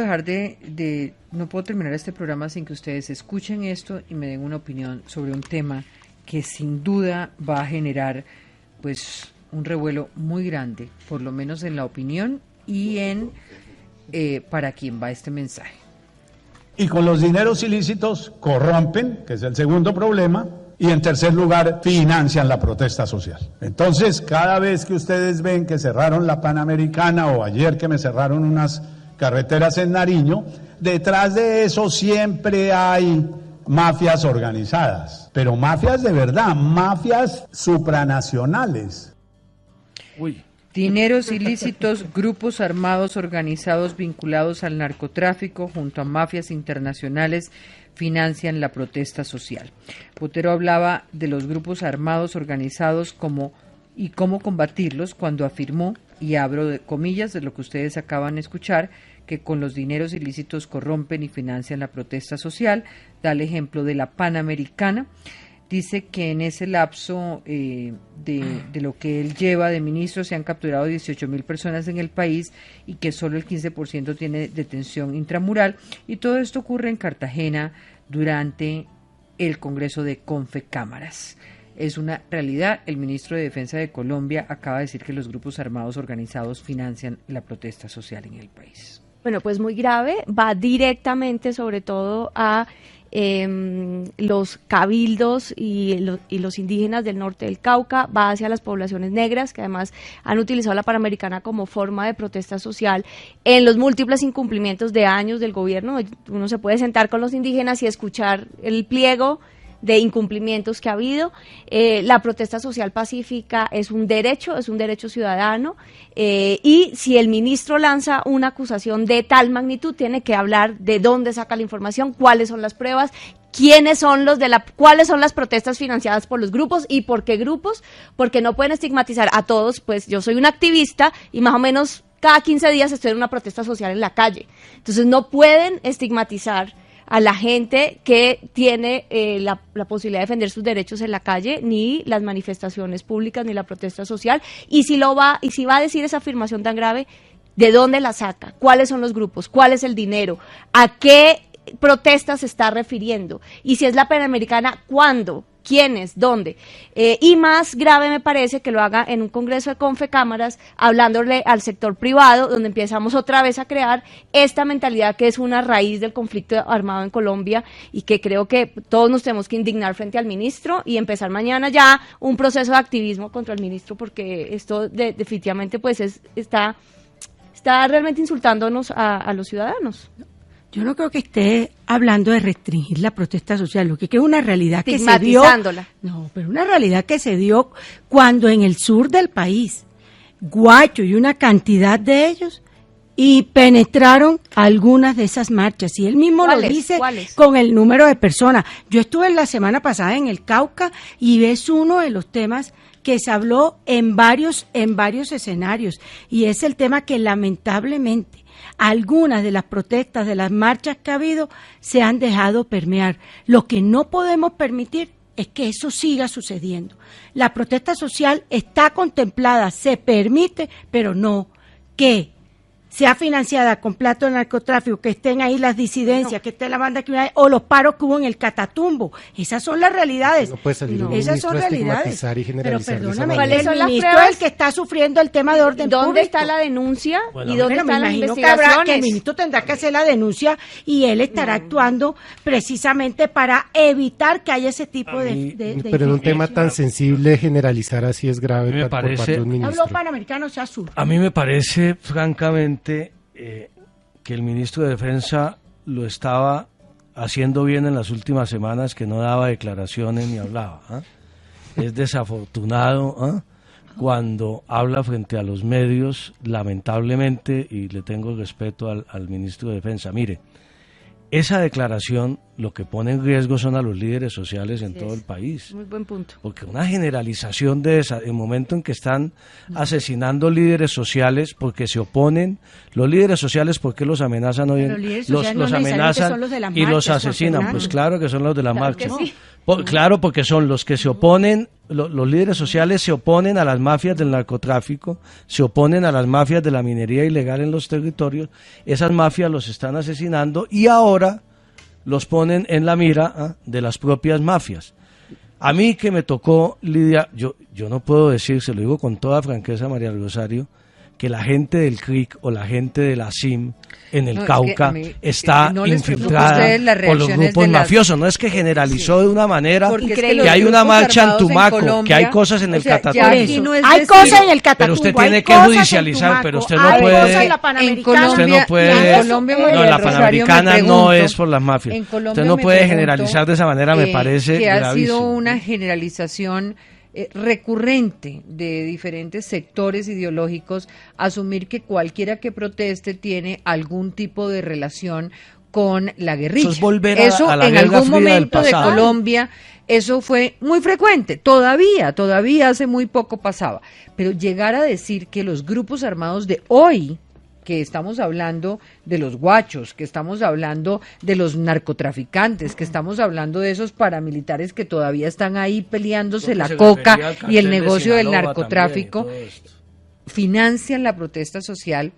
dejar no puedo terminar este programa sin que ustedes escuchen esto y me den una opinión sobre un tema que sin duda va a generar pues un revuelo muy grande, por lo menos en la opinión y en para quién va este mensaje. Y con los dineros ilícitos corrompen, que es el segundo problema, y en tercer lugar financian la protesta social. Entonces, cada vez que ustedes ven que cerraron la Panamericana o ayer que me cerraron unas carreteras en Nariño, detrás de eso siempre hay mafias organizadas, pero mafias de verdad, mafias supranacionales. Uy. Dineros ilícitos, grupos armados organizados vinculados al narcotráfico junto a mafias internacionales financian la protesta social. Botero hablaba de los grupos armados organizados y cómo combatirlos cuando afirmó, y abro de comillas de lo que ustedes acaban de escuchar, que con los dineros ilícitos corrompen y financian la protesta social. Da el ejemplo de la Panamericana. Dice que en ese lapso de lo que él lleva de ministro se han capturado 18,000 personas en el país y que solo el 15% tiene detención intramural. Y todo esto ocurre en Cartagena durante el Congreso de Confecámaras. Es una realidad. El ministro de Defensa de Colombia acaba de decir que los grupos armados organizados financian la protesta social en el país. Bueno, pues muy grave. Va directamente sobre todo a los cabildos y los indígenas del norte del Cauca, va hacia las poblaciones negras, que además han utilizado la Panamericana como forma de protesta social en los múltiples incumplimientos de años del gobierno. Uno se puede sentar con los indígenas y escuchar el pliego de incumplimientos que ha habido. La protesta social pacífica es un derecho ciudadano, y si el ministro lanza una acusación de tal magnitud, tiene que hablar de dónde saca la información, cuáles son las pruebas, cuáles son las protestas financiadas por los grupos y por qué grupos, porque no pueden estigmatizar a todos. Pues yo soy un activista y más o menos cada 15 días estoy en una protesta social en la calle, entonces no pueden estigmatizar a la gente que tiene la posibilidad de defender sus derechos en la calle, ni las manifestaciones públicas, ni la protesta social. Y si va a decir esa afirmación tan grave, ¿de dónde la saca? ¿Cuáles son los grupos? ¿Cuál es el dinero? ¿A qué protestas se está refiriendo? Y si es la Panamericana, ¿cuándo? ¿Quiénes? ¿Dónde? Y más grave me parece que lo haga en un congreso de Confecámaras, hablándole al sector privado, donde empezamos otra vez a crear esta mentalidad que es una raíz del conflicto armado en Colombia, y que creo que todos nos tenemos que indignar frente al ministro y empezar mañana ya un proceso de activismo contra el ministro, porque esto definitivamente pues está realmente insultándonos a los ciudadanos. Yo no creo que esté hablando de restringir la protesta social, lo que es una realidad que se dio. No, pero una realidad que se dio cuando en el sur del país, Guacho y una cantidad de ellos, y penetraron algunas de esas marchas. Y él mismo lo dice con el número de personas. Yo estuve la semana pasada en el Cauca y es uno de los temas que se habló en varios escenarios, y es el tema que lamentablemente algunas de las protestas, de las marchas que ha habido, se han dejado permear. Lo que no podemos permitir es que eso siga sucediendo. La protesta social está contemplada, se permite, pero no que sea financiada con plata de narcotráfico, que estén ahí las disidencias, que esté la banda criminal o los paros que hubo en el Catatumbo. Esas son las realidades. No puede salir un esas ministro son a realidades. estigmatizar y generalizar. Pero perdóname, ¿cuáles son las ministro pruebas? es el que está sufriendo el tema de orden público. ¿Dónde está la denuncia? Bueno, ¿Y dónde me están las imagino investigaciones? que el ministro tendrá que hacer la denuncia, y él estará actuando precisamente para evitar que haya ese tipo de pero en un tema tan sensible, generalizar así es grave me por parte parece- de un ministro. Hablo Panamericano, sea sur. A mí me parece, francamente, que el ministro de Defensa lo estaba haciendo bien en las últimas semanas, que no daba declaraciones ni hablaba. Es desafortunado cuando habla frente a los medios, lamentablemente, y le tengo respeto al ministro de Defensa. Mire, esa declaración lo que pone en riesgo son a los líderes sociales en todo el país. Muy buen punto. Porque una generalización de esa, en el momento en que están asesinando líderes sociales porque se oponen, los líderes sociales, ¿por qué los amenazan hoy? Pero los líderes Los sociales no necesariamente amenazan son los de las y los marchas, Juan asesinan. Fernando. Pues claro que son los de la Claro marcha. que sí. Claro, porque son los que se oponen, los líderes sociales se oponen a las mafias del narcotráfico, se oponen a las mafias de la minería ilegal en los territorios, esas mafias los están asesinando y ahora los ponen en la mira de las propias mafias. A mí que me tocó, Lidia, yo no puedo decir, se lo digo con toda franqueza, María Rosario, que la gente del CRIC o la gente de la CIM en el Cauca está infiltrada por los grupos mafiosos. No es que generalizó de una manera que hay una marcha en Tumaco, que hay cosas en el Catatumbo. Hay cosas en el Catatumbo. Pero usted tiene que judicializar, pero usted no puede. Usted no puede. No, la Panamericana no es por las mafias. Usted no puede generalizar de esa manera, me parece que ha sido gravísimo. una generalización recurrente de diferentes sectores ideológicos, asumir que cualquiera que proteste tiene algún tipo de relación con la guerrilla. Eso es volver Eso a la en guerra algún fría del momento de pasado. Colombia, eso fue muy frecuente, todavía hace muy poco pasaba, pero llegar a decir que los grupos armados de hoy, que estamos hablando de los guachos, que estamos hablando de los narcotraficantes, que estamos hablando de esos paramilitares que todavía están ahí peleándose la coca y el negocio del narcotráfico, financian la protesta social,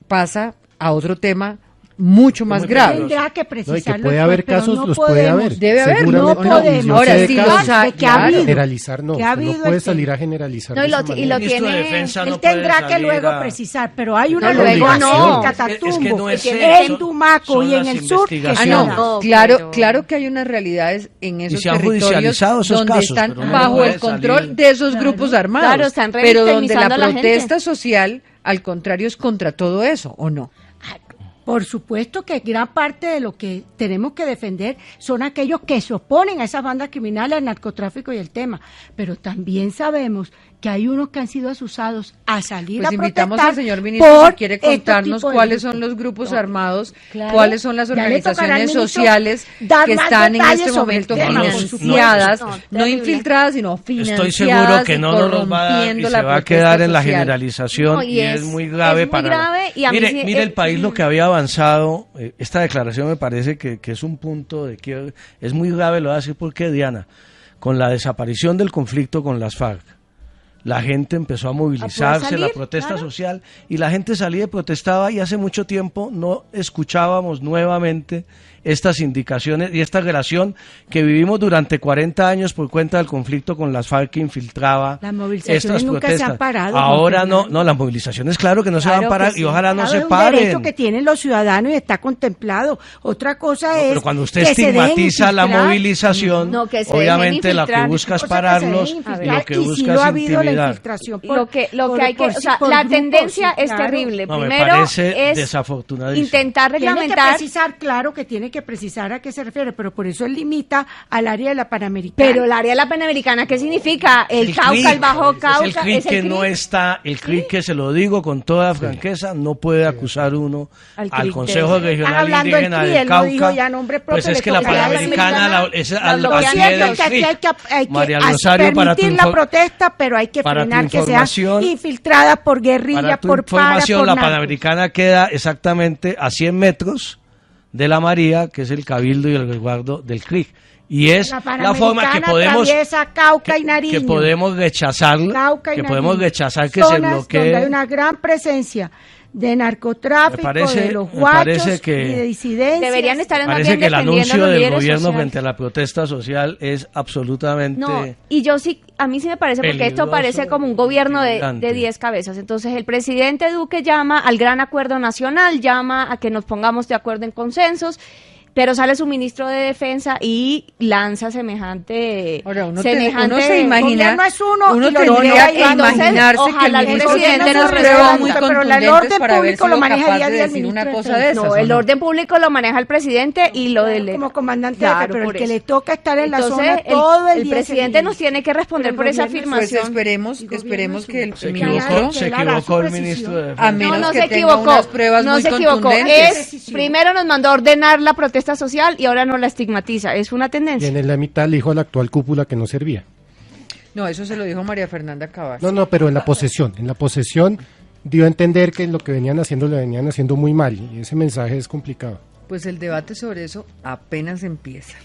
pasa a otro tema mucho más grave. Tendrá que precisarlo, puede haber casos, los puede haber. Debe haber, no podemos. Ahora sí los hay, claro. Generalizar no, no puede salir a generalizar. No, y lo tiene, él tendrá que luego precisar, pero hay una obligación. Es que no es en Tumaco y en el sur. Claro que hay unas realidades en esos territorios esos donde casos, están no bajo el control de esos grupos armados, pero donde la protesta social, al contrario, es contra todo eso, ¿o no? Por supuesto que gran parte de lo que tenemos que defender son aquellos que se oponen a esas bandas criminales, al narcotráfico y el tema, pero también sabemos que hay unos que han sido asusados a salir a protestar. Pues invitamos al señor ministro si quiere contarnos cuáles son los grupos armados, cuáles son las organizaciones sociales que están en este momento financiadas, no infiltradas, sino financiadas. Estoy seguro que no nos va a dar y se va a quedar en la generalización y es muy grave Mire el país lo que había avanzado, esta declaración me parece que es un punto de que es muy grave, lo voy a decir porque, Diana, con la desaparición del conflicto con las FARC, la gente empezó a movilizarse, la protesta social, y la gente salía y protestaba, y hace mucho tiempo no escuchábamos nuevamente estas indicaciones y esta relación que vivimos durante 40 años por cuenta del conflicto con las FARC que infiltraba las movilizaciones estas nunca protestas. Se han parado. Ahora no, las movilizaciones claro que no se van a parar y ojalá no se paren. Es un derecho que tienen los ciudadanos y está contemplado. Otra cosa es pero cuando usted estigmatiza la movilización, obviamente la que busca es pararlos y lo que busca es intimidar. Lo que hay que, o sea, la tendencia es terrible. Primero es desafortunadísimo. Intentar reglamentar. Tiene que precisar, claro que tiene que precisar a qué se refiere, pero por eso él limita al área de la Panamericana. Pero el área de la Panamericana, ¿qué significa? El Cauca, el Bajo Cauca. Es el CRIC que no está, el CRIC que se lo digo con toda franqueza, no puede acusar uno al Consejo Regional Indígena del Cauca. Pues es que la Panamericana es al pie del CRIC. María Rosario, para tu la protesta, pero hay que frenar que sea infiltrada por guerrilla, por información, la Panamericana queda exactamente a 100 metros de la María, que es el cabildo y el resguardo del CRIC. Y es la forma que podemos Cauca y Nariño, que podemos rechazarlo, que podemos rechazar que se bloquee. Donde hay una gran presencia de narcotráfico, de los guachos y de disidencia. Deberían estar parece que el anuncio del gobierno frente a la protesta social es absolutamente y yo sí, a mí sí me parece, porque esto parece como un gobierno de 10 cabezas. Entonces el presidente Duque llama al gran acuerdo nacional, llama a que nos pongamos de acuerdo en consensos, pero sale su ministro de Defensa y lanza semejante... Ahora, uno se imagina, no es uno tendría que imaginarse que el presidente nos prueba muy contundentes para haber sido capaz de decir una cosa de esas. No, el orden público lo maneja el presidente y lo del... Como comandante, pero el que le toca estar en la zona todo el día. El presidente nos tiene que responder por esa afirmación. Pues esperemos que el ministro... Se equivocó el ministro de Defensa. A menos que tenga unas pruebas muy contundentes. Primero nos mandó a ordenar la protesta social y ahora no la estigmatiza, es una tendencia. Y en la mitad le dijo a la actual cúpula que no servía. No, eso se lo dijo María Fernanda Cabal. No, pero en la posesión dio a entender que lo que venían haciendo lo venían haciendo muy mal y ese mensaje es complicado. Pues el debate sobre eso apenas empieza.